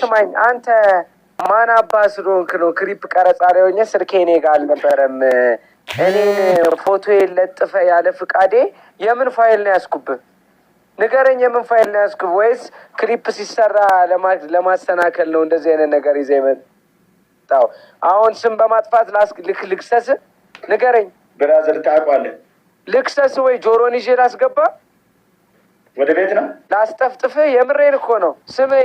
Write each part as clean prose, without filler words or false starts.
ስማኝ አንተ ማን አባስ ስለሆንክ ነው ክሪፕ ቀረጻ ላይ ሆኜ ስልኬ እኔ ጋር አልነበረም። እኔን ፎቶ ለጥፈ ያለ ፍቃዴ የምን ፋይል ነው ያስኩብህ? ንገረኝ፣ የምን ፋይል ነው ያስኩብህ? ወይስ ክሪፕ ሲሰራ ለማስተናከል ነው እንደዚህ አይነት ነገር ይዘህ የመጣው? አሁን ስም በማጥፋት ልክሰስ? ንገረኝ ብራዘር። ታውቃለህ ልክሰስ ወይ ጆሮን ይዤ ላስገባ ወደ ቤት ነው ላስጠፍጥፍህ? የምሬን እኮ ነው።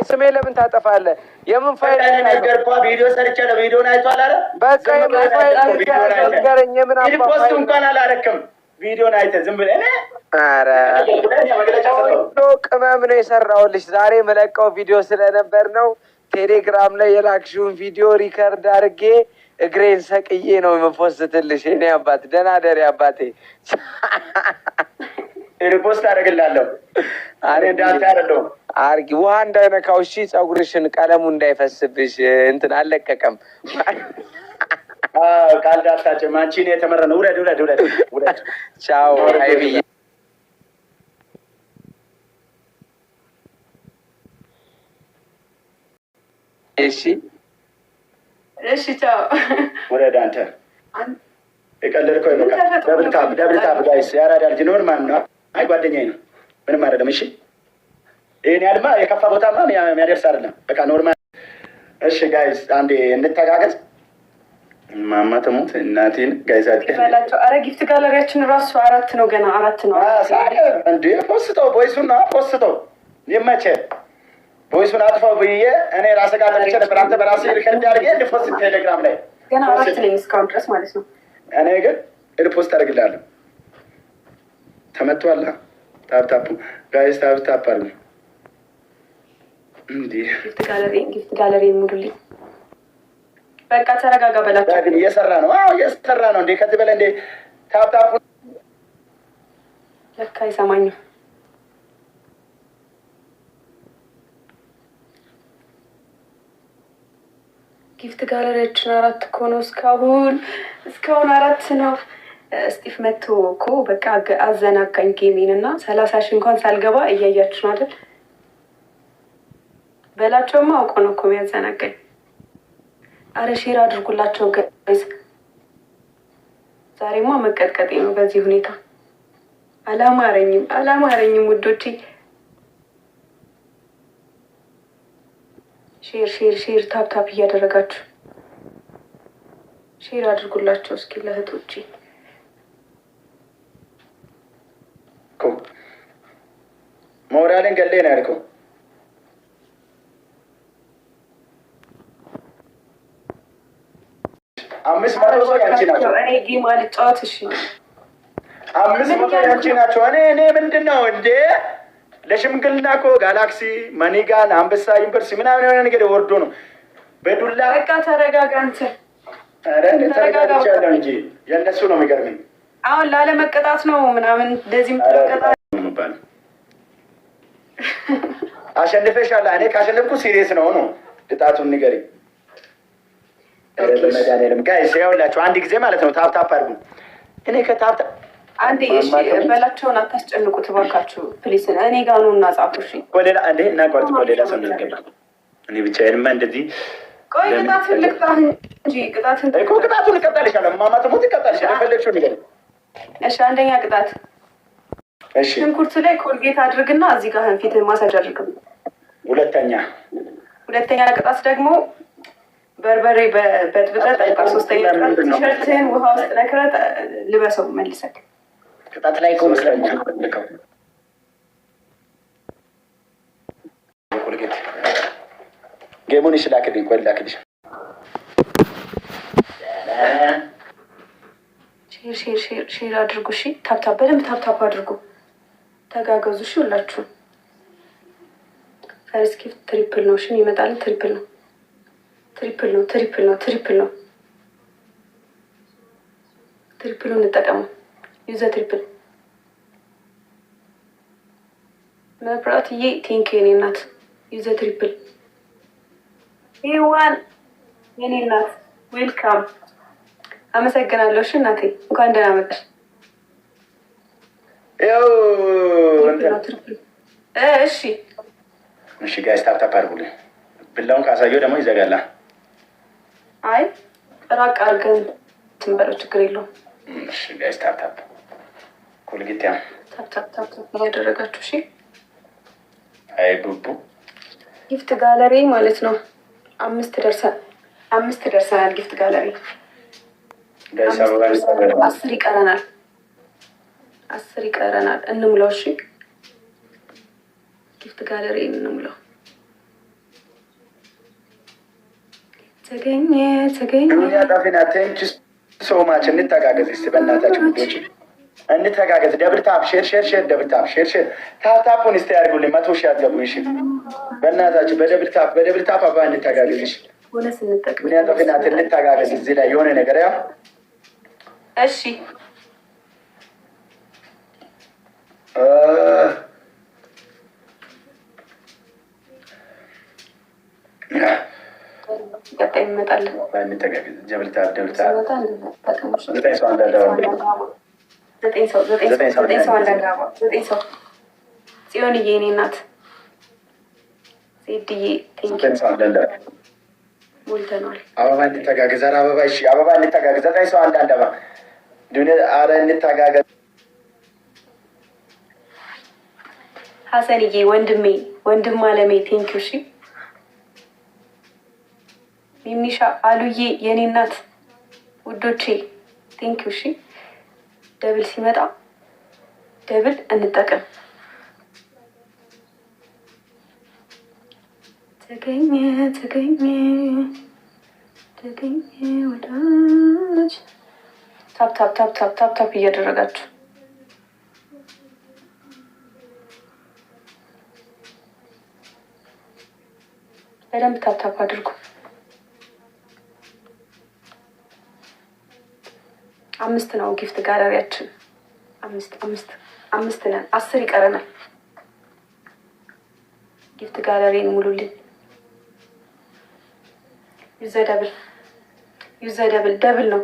ስሜ ለምን ታጠፋለህ? የምን ፋይል ነገርኳ? ቪዲዮ ሰርቻለሁ። ቪዲዮን አይቷል አለ። በቃ የምን ፋይል ንገረኝ። የምን ፖስት እንኳን አላረክም። ቪዲዮን አይተህ ዝም ብለህ ኧረ ቅመም ነው የሰራሁልሽ። ዛሬ መለቀው ቪዲዮ ስለነበር ነው። ቴሌግራም ላይ የላክሽውን ቪዲዮ ሪከርድ አድርጌ እግሬን ሰቅዬ ነው የምፖስትልሽ። እኔ አባት ደህና ደሪ አባቴ። ሪፖስት አደርግላለሁ። እንዳንተ አይደለሁም። አርጊ ውሃ እንዳይነካው እሺ። ፀጉርሽን ቀለሙ እንዳይፈስብሽ። እንትን አልለቀቀም። ቃል ዳታቸው አንቺን የተመረ ነው። ውረድ። ቻው ሀይሚዬ። እሺ ቻው። ውረድ አንተ። የቀለድከው ይበቃል። ደብልታብ ጋይስ ያራዳ ልጅ ኖርማል ነው። አይ ጓደኛዬ ነው፣ ምንም አይደለም። እሺ ይሄን ያልማ የከፋ ቦታማ የሚያደርስ አይደለም። በቃ ኖርማል። እሺ ጋይስ አንዴ እንተጋገዝ። ማማ ተሞት እናቴን ጋይስ አትበላቸው። አረ ጊፍት ጋለሪያችን ራሱ 4 ነው፣ ገና 4 ነው እንዴ። ፖስተው ቦይሱና ፖስተው ይመቸ ቦይሱን አጥፋው ብዬ እኔ ራሴ ጋር ተመቸ ነበር። አንተ በራስህ ሪከርድ አድርጌ እንድፖስት ቴሌግራም ላይ ገና 4 ነኝ እስካሁን ድረስ ማለት ነው። እኔ ግን ሪፖስት አድርግልሃለሁ። ተመቷላ። ታፕታፑ ጋይስ ታፕታፕ አሉ እንዴ። ጊፍት ጋለሪ ሙሉልኝ። በቃ ተረጋጋ በላቸው። ግን እየሰራ ነው። አዎ እየሰራ ነው እንዴ። ከዚህ በላይ እንዴ ታፕታፑ ለካ አይሰማኝም። ጊፍት ጋለሪያችን 4 እኮ ነው። እስካሁን 4 ነው። ስጢፍ መቶ እኮ በቃ አዘናጋኝ ጌሜን እና 30 ሺህ እንኳን ሳልገባ እያያችሁ ነው አይደል? በላቸውማ አውቆ ነው እኮ የሚያዘናጋኝ። አረ ሼር አድርጉላቸው ጋይስ። ዛሬማ መቀጥቀጤ ነው በዚህ ሁኔታ። አላማረኝም ውዶቼ። ሼር ታፕታፕ እያደረጋችሁ ሼር አድርጉላቸው እስኪ ለእህቶቼ። ሞራልን ገሌ ነው ያልከው። አምስት መቶ ያንቺ ናቸው። እኔ ጌም አልጫወት። እሺ 500 ያንቺ ናቸው። እኔ ምንድን ነው እንዴ? ለሽምግልና እኮ ጋላክሲ ማኒጋን አንበሳ ዩኒቨርሲቲ ምናምን የሆነ ነገር ወርዶ ነው በዱላ። በቃ ተረጋጋ አንተ። ኧረ ተረጋግቻለሁ እንጂ የእነሱ ነው የሚገርመኝ። አሁን ላለመቀጣት ነው ምናምን እንደዚህ የምትቀጣ አሸንፈሻል። እኔ ካሸነፍኩ ሲሪየስ ነው ቅጣቱን ንገሪኝ። መድኃኒዓለም ጋይስ ያውላችሁ አንድ ጊዜ ማለት ነው ታፕታፕ አድርጉ። እኔ ከታፕታፕ አንዴ እሺ በላቸውን አታስጨንቁት እባካችሁ ፕሊስ። እኔ ጋር ነው እና ጻፉ። እሺ ሌላ እንዴ እናቋርጥ። ሌላ ሰው እናስገባ። እኔ ብቻዬንማ እንደዚህ ቆይ ቅጣቱን ልቅጣህ እንጂ ቅጣቱን እቀጣልሻለሁ። ማማ ትሞት እቀጣልሻለሁ። የፈለግሽውን ንገሪኝ። እሺ አንደኛ ቅጣት እሺ ሽንኩርት ላይ ኮልጌት አድርግና እዚህ ጋር ፊትህን ማሳጅ አድርግ። ሁለተኛ ቅጣት ደግሞ በርበሬ በጥብጠህ ጠጣ። ሶስተኛ ቅጣት ቲሸርትህን ውሃ ውስጥ ነክረህ ልበሰው መልሰህ። ቅጣት ላይ እኮ መስለኛ ኮልጌት ጌሙን ይችላክልኝ። ቆይ ላክልሽ። ሼር አድርጉ። እሺ ታፕታፕ በደንብ ታፕታፕ አድርጉ። ተጋገዙ። እሺ ሁላችሁ ፈርስት ጊፍት ትሪፕል ነው። እሺ ይመጣል። ትሪፕል ነው። ትሪፕሉ እንጠቀመው። ዩዘ ትሪፕል መብራትዬ ቴንክ የኔ እናት። ዩዘ ትሪፕል ይዋን የኔ እናት ዌልካም። አመሰግናለሁ። እሺ እናቴ እንኳን ደህና መጣሽ። ያው እሺ ጋይስ ታፕታፕ አድርጉልኝ። ብላውን ካሳየው ደግሞ ይዘጋላ። አይ ራቅ አድርገን ትንበለው ችግር የለውም። እሺ ጋይስ ታፕ ኮልጌት ያ ታፕ እያደረጋችሁ እሺ። አይ ቡቡ ጊፍት ጋለሪ ማለት ነው። አምስት ደርሰናል። ጊፍት ጋለሪ ጋይስ አበባ 10 ይቀረናል። 10 ይቀረናል። እንሙላው እሺ። ጊፍት ጋለሪ እንሙላው። ተገኘ ዱንያ ጣፊና ቴንክ ዩ ሶ ማች። እንተጋገዝ እስቲ በእናታችሁ ልጆች እንተጋገዝ። ደብል ታፕ ሼር ደብል ታፕ ሼር ታፑን እስቲ ያድርጉልኝ። 100 ሺህ አትገቡ እሺ። በእናታችሁ በደብል ታፕ አባ እንተጋገዝ እሺ። ዱንያ ጣፊና እንተጋገዝ። እዚህ ላይ የሆነ ነገር ያው እሺ ቀጣይ እንመጣለን። እንተጋገዝ። ደብል ታፕ 9 ሰው ጽዮንዬ የኔ እናት ዜድዬ ሞልተናል። አበባ እንተጋገዝ። ኧረ አበባ እሺ አበባ እንተጋገዝ። 9 ሰው አንዳንድ አበባ ዱንያ ኧረ እንተጋገዝ። ሀሰንዬ ወንድም አለሜ ቴንኪው እሺ። ሚሚሻ አሉዬ የኔ እናት ውዶቼ ቴንኪው እሺ። ደብል ሲመጣ ደብል እንጠቀም። ተገኘ ወዳጅ ታፕ እያደረጋችሁ በደንብ ታፕ አድርጉ። 5 ነው ጊፍት ጋለሪያችን። 5 ነን። 10 ይቀረናል። ጊፍት ጋለሪን ሙሉልን። ዩዘ ደብል ነው።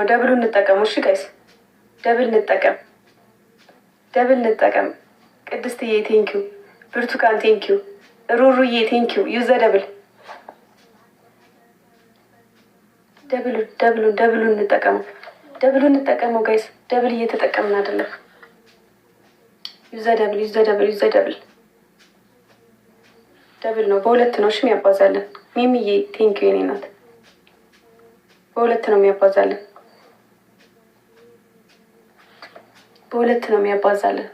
ደብሉ እንጠቀሙ እሺ ጋይስ። ደብል እንጠቀም። ቅድስትዬ ቴንኪው። ብርቱካን ቴንኪው። ሩሩዬ ቴንኪው። ዩዘ ደብሉን እንጠቀመው ጋይስ። ደብል እየተጠቀምን አይደለም። ዩዘ ደብል ነው። በ2 ነው እሺ የሚያባዛለን። ሚሚዬ ቴንኪው የኔ ናት። በ2 ነው የሚያባዛለን።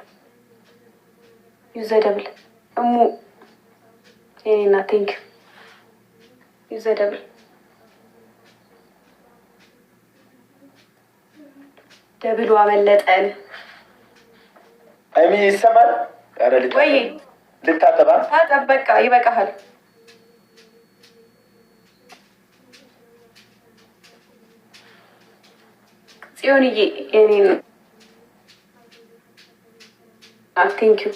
ዩዘ ደብል እሙ የኔ ናት። ቴንኪው ዩዘ ደብል ደብሉ አመለጠን። አይሚ ይሰማል ወይ? ልታጠባ በቃ ይበቃሃል። ጽዮንዬ የኔ ቴንኪው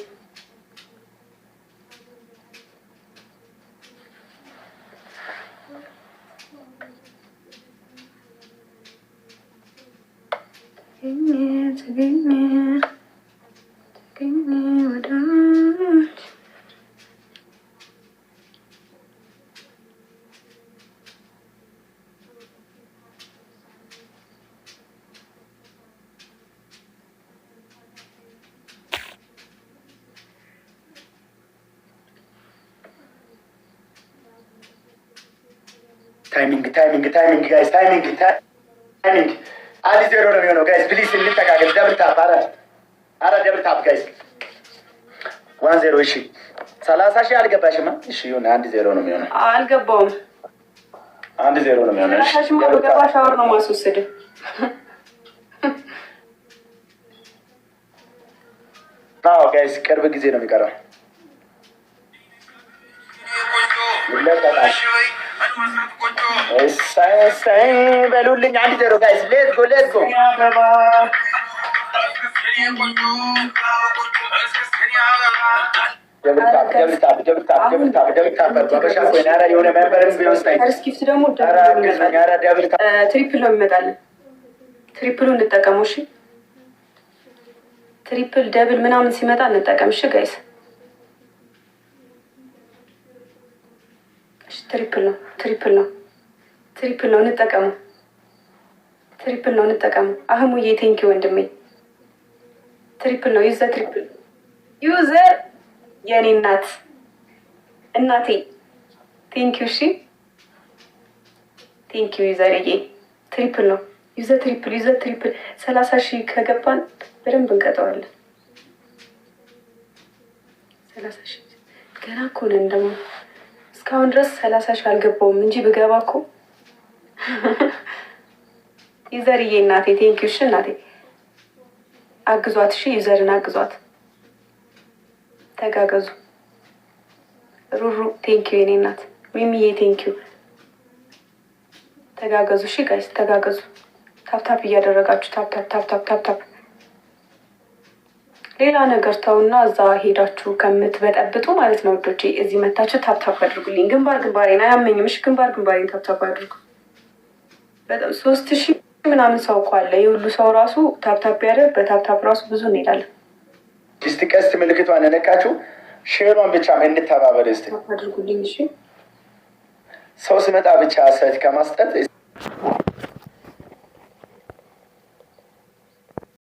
ተገኘ ወዳጅ ታይሚንግ ጋይስ ታይሚንግ 1-0 ነው የሚሆነው ጋይስ። ፕሊስ እንተጋገዝ። ደብል ታፕ አረ ደብል ታፕ ጋይስ 1-0 እሺ። 30 ሺህ አልገባሽማ። እሺ ይሁን 1-0 ነው የሚሆነው። አልገባውም። 1-0 ነው የሚሆነው። እሺ ገባ ሻወር ነው ማስወሰድ። አዎ ጋይስ ቅርብ ጊዜ ነው የሚቀረው። እሰይ በሉልኝ። 1-0 ጋይስ ሌትስ ጎ ደብል ታፕ ትሪፕል ነው የሚመጣልን። ትሪፕሉ እንጠቀሙ እሺ። ትሪፕል ደብል ምናምን ሲመጣ እንጠቀም እሺ ጋይስ። ትሪፕል ነው፣ ትሪፕል ነው፣ ትሪፕል ነው። እንጠቀሙ፣ ትሪፕል ነው፣ እንጠቀሙ። አህሙዬ ቴንኪ ወንድሜ። ትሪፕል ነው። ዩዘር ትሪፕል ዩዘር የኔ እናት እናቴ ቴንኪዩ። እሺ ቴንኪዩ ዩዘርዬ። ትሪፕል ነው። ዩዘር ትሪፕል፣ ዩዘር ትሪፕል። 30,000 ከገባን በደንብ እንቀጠዋለን። 30,000 ገና እኮ ነን ደግሞ እስካሁን ድረስ 30,000 አልገባውም እንጂ ብገባ እኮ ዩዘርዬ እናቴ ቴንኪዩ። እሺ እናቴ አግዟት። እሺ ዩዘርን አግዟት። ተጋገዙ። ሩሩ ቴንኪዩ የኔ እናት። ሚሚዬ ቴንኪዩ። ተጋገዙ። እሺ ጋይስ ተጋገዙ። ታፕታፕ እያደረጋችሁ ታፕታፕ። ሌላ ነገር ተውና እዛ ሄዳችሁ ከምትበጠብጡ ማለት ነው ወዶቼ እዚህ መታችሁ ታፕታፕ አድርጉልኝ። ግንባሬን አያመኝም። እሺ ግንባሬን ታፕታፕ አድርጉ። በጣም 3,000 ምናምን ሰው እኮ አለ። የሁሉ ሰው ራሱ ታፕታፕ ያደርግ። በታፕታፕ ራሱ ብዙ እንሄዳለን። እስቲ ቀስት ምልክቷን ነካችሁ ሼሯን ብቻ እንተባበር። እስቲ አድርጉልኝ። እሺ ሰው ሲመጣ ብቻ አስተያየት ከማስጠት